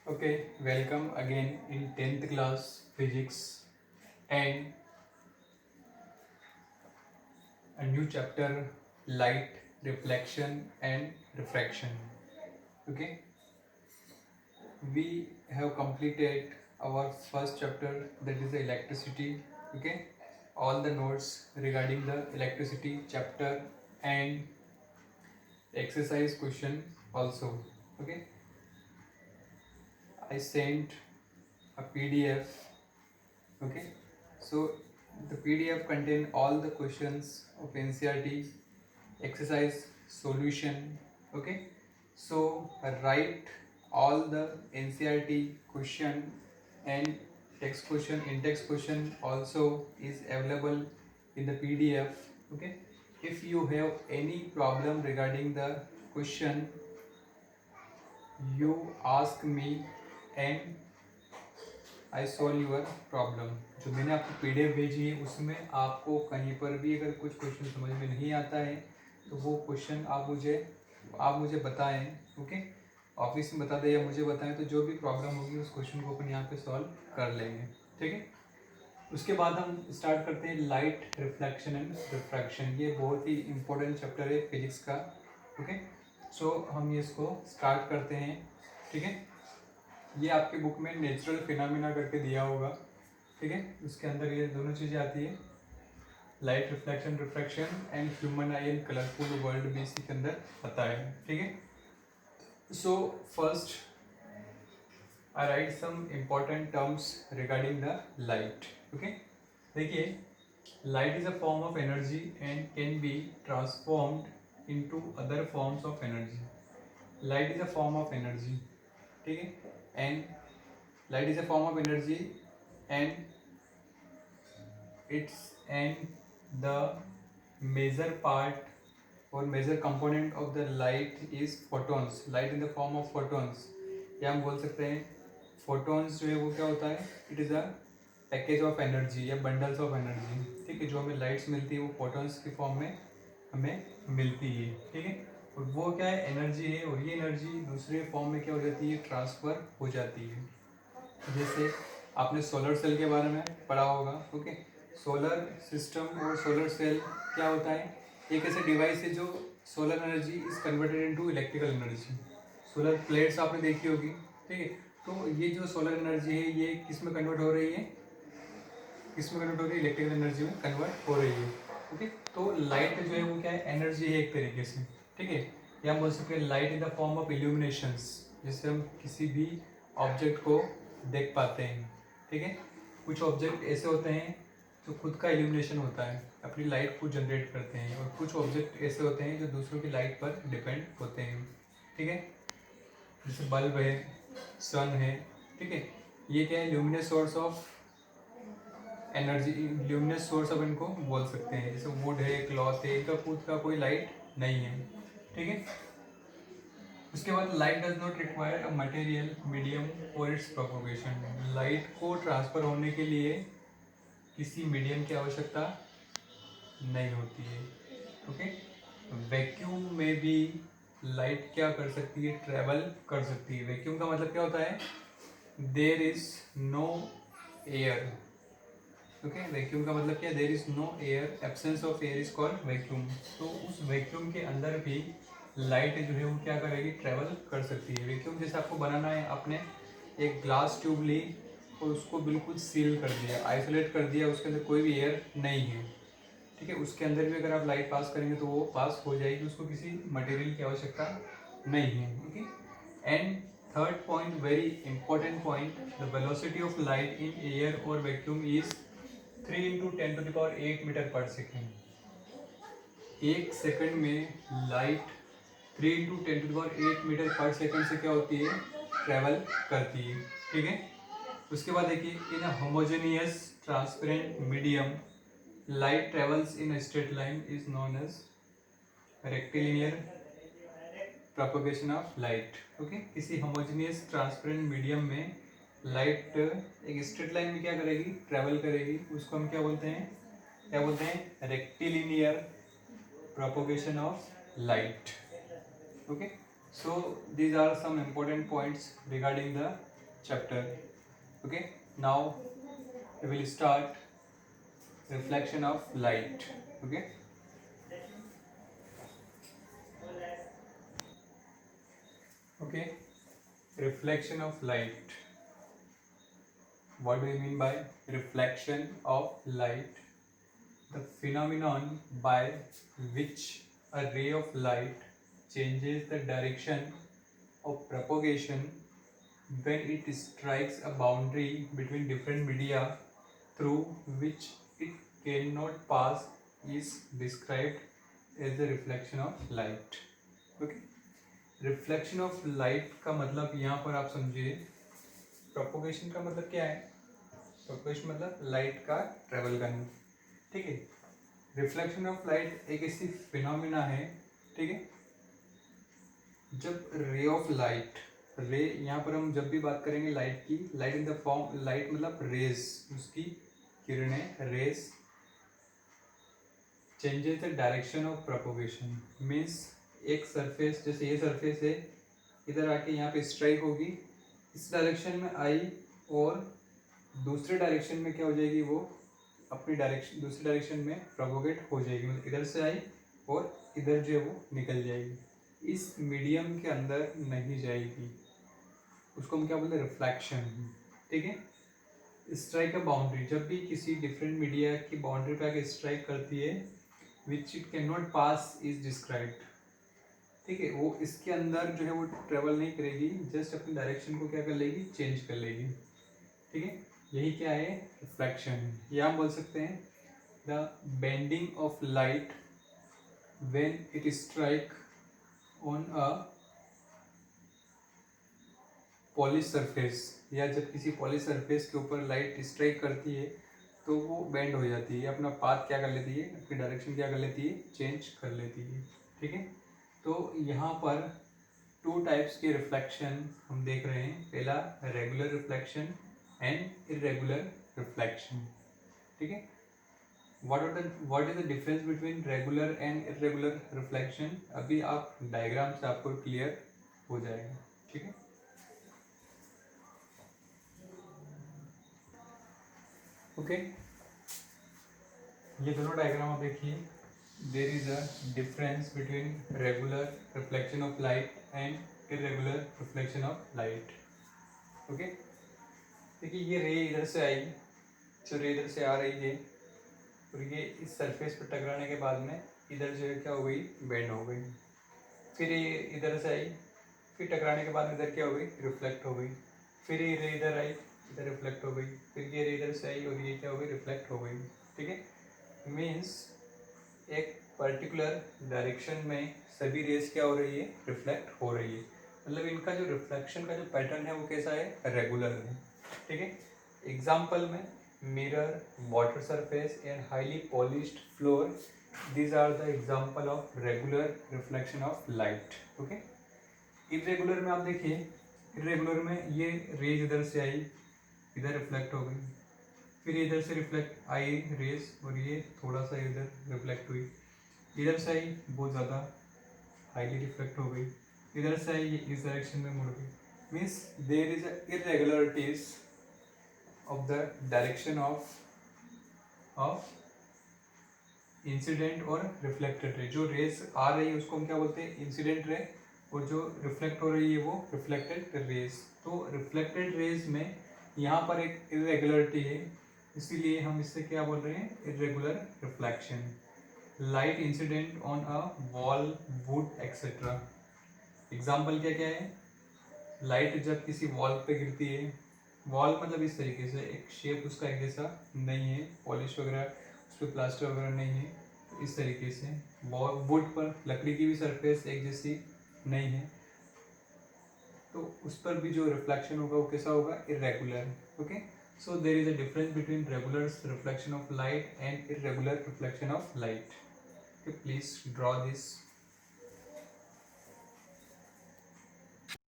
Okay, welcome again in 10th class physics and a new chapter light, reflection and refraction. Okay, we have completed our first chapter, that is the electricity. Okay, all the notes regarding the electricity chapter and exercise question also. Okay, I sent a PDF. Okay, so the PDF contain all the questions of NCERT exercise solution. Okay, so write all the NCERT question and text question, in-text question also is available in the PDF. Okay, if you have any problem regarding the question, you ask me and I solve your problem. जो मैंने आपको PDF भेजी है उसमें आपको कहीं पर भी अगर कुछ क्वेश्चन समझ में नहीं आता है तो वो क्वेश्चन आप मुझे बताएं। ओके, ऑफिस में बता दें या मुझे बताएं, तो जो भी प्रॉब्लम होगी उस क्वेश्चन को अपन यहाँ पे सॉल्व कर लेंगे। ठीक है, उसके बाद हम स्टार्ट करते हैं लाइट, रिफ्लेक्शन एंड रिफ्रैक्शन। ये बहुत ही इंपॉर्टेंट चैप्टर है फिजिक्स का। ओके, सो हम ये इसको स्टार्ट करते हैं। ठीक है, ये आपके बुक में नेचुरल फिनोमेना करके दिया होगा। ठीक है, उसके अंदर ये दोनों चीज़ें आती है, light, reflection, refraction and human eye and colourful world भी इसी के अंदर आता है। ठीक है, so first I write some important terms regarding the light. Okay, देखिए, light is a form of energy and can be transformed into other forms of energy. Light is a form of energy. ठीक है, and light is a form of energy and the major part or major component of the light is photons. Light in the form of photons, या हम बोल सकते हैं photons जो है वो क्या होता है, it is a package of energy या बंडल्स ऑफ एनर्जी। ठीक है, जो हमें लाइट्स मिलती है वो फोटोन्स की फॉर्म में हमें मिलती है। ठीक है, और वो क्या है, एनर्जी है, और ये एनर्जी दूसरे फॉर्म में क्या हो जाती है, ट्रांसफ़र हो जाती है। जैसे आपने सोलर सेल के बारे में पढ़ा होगा। ओके, सोलर सिस्टम और सोलर सेल क्या होता है, एक ऐसे डिवाइस है जो solar energy is converted into electrical energy. Solar plates आपने देखी होगी। ठीक है, तो ये जो सोलर एनर्जी है ये किस में कन्वर्ट हो रही है, इलेक्ट्रिकल एनर्जी में कन्वर्ट हो रही है। ओके, तो लाइट जो है वो क्या है, एनर्जी है एक तरीके से। ठीक है, या हम बोल सकते हैं light in the form of illuminations, जिससे हम किसी भी ऑब्जेक्ट को देख पाते हैं। ठीक है, कुछ ऑब्जेक्ट ऐसे होते हैं जो खुद का इल्यूमिनेशन होता है, अपनी लाइट को जनरेट करते हैं, और कुछ ऑब्जेक्ट ऐसे होते हैं जो दूसरों की लाइट पर डिपेंड होते हैं। ठीक है, जैसे बल्ब है, सन है। ठीक है, ये क्या है, luminous source of energy, luminous source of इनको बोल सकते हैं। जैसे वुड है, क्लॉथ है, इनका खुद का कोई लाइट नहीं है। ठीक है, उसके बाद light does not require a material medium for its propagation. Light को ट्रांसफर होने के लिए किसी मीडियम की आवश्यकता नहीं होती है। ओके, वैक्यूम में भी लाइट क्या कर सकती है, ट्रेवल कर सकती है। वैक्यूम का मतलब क्या होता है, there is no air. Okay, vacuum का मतलब क्या, there is no air, absence of air is called vacuum. तो उस वैक्यूम के अंदर भी लाइट जो है वो क्या करेगी, ट्रेवल कर सकती है। वैक्यूम जैसे आपको बनाना है, आपने एक ग्लास ट्यूब ली और उसको बिल्कुल सील कर दिया, आइसोलेट कर दिया, उसके अंदर कोई भी एयर नहीं है। ठीक है, उसके अंदर भी अगर आप लाइट पास करेंगे तो वो पास हो जाएगी, उसको किसी मटेरियल की आवश्यकता नहीं है। Okay, and third point, very important point, the velocity of light in air और वैक्यूम इज 3 इंटू 10⁸ मीटर पर सेकेंड। एक सेकंड में लाइट 3 इंटू 10⁸ मीटर पर सेकेंड से क्या होती है, ट्रेवल करती है। ठीक है, उसके बाद देखिए, in a homogeneous transparent medium light travels in a straight line is known as rectilinear propagation of light. Okay, किसी होमोजेनियस ट्रांसपेरेंट मीडियम में लाइट एक स्ट्रेट लाइन में क्या करेगी, ट्रेवल करेगी, उसको हम क्या बोलते हैं, rectilinear propagation of light. Okay, so these are some important points regarding the chapter. Okay, now we will start reflection of light. Okay, okay, reflection of light. What do you mean by reflection of light? The phenomenon by which a ray of light changes the direction of propagation when it strikes a boundary between different media through which it cannot pass is described as the reflection of light. Okay, reflection of light का मतलब यहाँ पर आप समझिए, propagation का मतलब क्या है? प्रोपोगेशन मतलब लाइट का ट्रेवल करना, ठीक है। रिफ्लेक्शन ऑफ लाइट एक ऐसी फिनोमिना है, ठीक है, जब रे ऑफ लाइट, रे यहाँ पर हम जब भी बात करेंगे लाइट की, light in the form, light मतलब रेज, उसकी किरणें, rays changes the direction of propagation. Means एक सरफेस, जैसे ये सरफेस है, इधर आके यहाँ पे स्ट्राइक होगी, इस डायरेक्शन में आई और दूसरे डायरेक्शन में क्या हो जाएगी, वो अपनी डायरेक्शन, दूसरी डायरेक्शन में प्रोपोगेट हो जाएगी। मतलब इधर से आई और इधर जो है वो निकल जाएगी, इस मीडियम के अंदर नहीं जाएगी। उसको हम क्या बोलते हैं? रिफ्लेक्शन, ठीक है। स्ट्राइक अ बाउंड्री, जब भी किसी डिफरेंट मीडिया की बाउंड्री पे आके स्ट्राइक करती है, which it can not pass is described, ठीक है। वो इसके अंदर जो है वो ट्रेवल नहीं करेगी, जस्ट अपनी डायरेक्शन को क्या कर लेगी? चेंज कर लेगी, ठीक है। यही क्या है? रिफ्लेक्शन। या हम बोल सकते हैं the bending of light when it strike on a polish surface, या जब किसी पॉलिश सरफेस के ऊपर लाइट स्ट्राइक करती है तो वो बेंड हो जाती है, अपना पाथ क्या कर लेती है, अपनी डायरेक्शन क्या कर लेती है? चेंज कर लेती है, ठीक है। तो यहाँ पर टू टाइप्स के रिफ्लेक्शन हम देख रहे हैं। पहला regular reflection and irregular reflection, ठीक है। What is the difference between regular and irregular reflection? अभी आप डायग्राम से आपको क्लियर हो जाएगा, ठीक है। ओके, ये दोनों डायग्राम आप देखिए। There is a difference between regular reflection of light and irregular reflection of light. Okay, देखिए ये रे इधर से आई, जो रे इधर से आ रही है और ये इस सरफेस पर टकराने के बाद में इधर जो है क्या हो गई? बेंड हो गई। फिर ये इधर से आई, फिर टकराने के बाद इधर क्या हो गई? रिफ्लेक्ट हो गई। फिर ये रे इधर आई, इधर रिफ्लेक्ट हो गई। फिर ये रे इधर से आई और ये क्या हो गई? रिफ्लेक्ट हो गई, ठीक है। मीन्स एक पर्टिकुलर डायरेक्शन में सभी रेस क्या हो रही है? रिफ्लेक्ट हो रही है। मतलब इनका जो रिफ्लेक्शन का जो पैटर्न है वो कैसा है? रेगुलर है, ठीक है। एग्जाम्पल में mirror, water surface and highly polished floor, these are the example of regular reflection of light. Okay, irregular में आप देखिए, इरेगुलर में ये रेज इधर से आई, इधर रिफ्लेक्ट हो गई, फिर इधर से रिफ्लेक्ट आई रेज और ये थोड़ा सा इधर रिफ्लेक्ट हुई, इधर से आई बहुत ज़्यादा हाईली रिफ्लेक्ट हो गई, इधर से आई ये इस डायरेक्शन में मुड़ गई। Means there is a irregularities of the direction of incident और रिफ्लेक्टेड रे। जो रेस आ रही है उसको हम क्या बोलते हैं? इंसिडेंट रे, और जो रिफ्लेक्ट हो रही है वो रिफ्लेक्टेड रेज। तो रिफ्लेक्टेड रेज में यहाँ पर एक इरेगुलरिटी है, इसीलिए हम इससे क्या बोल रहे हैं? Irregular reflection. Light incident on a wall, would etcetera. Example क्या क्या है? लाइट जब किसी वॉल पे गिरती है, वॉल मतलब इस तरीके से एक शेप उसका एक जैसा नहीं है, पॉलिश वगैरह उस पर प्लास्टर वगैरह नहीं है, तो इस तरीके से वुड पर, लकड़ी की भी सरफेस एक जैसी नहीं है, तो उस पर भी जो रिफ्लेक्शन होगा वो कैसा होगा? Irregular. Okay, so there is a difference between regular reflection of light and irregular reflection of light. Please draw this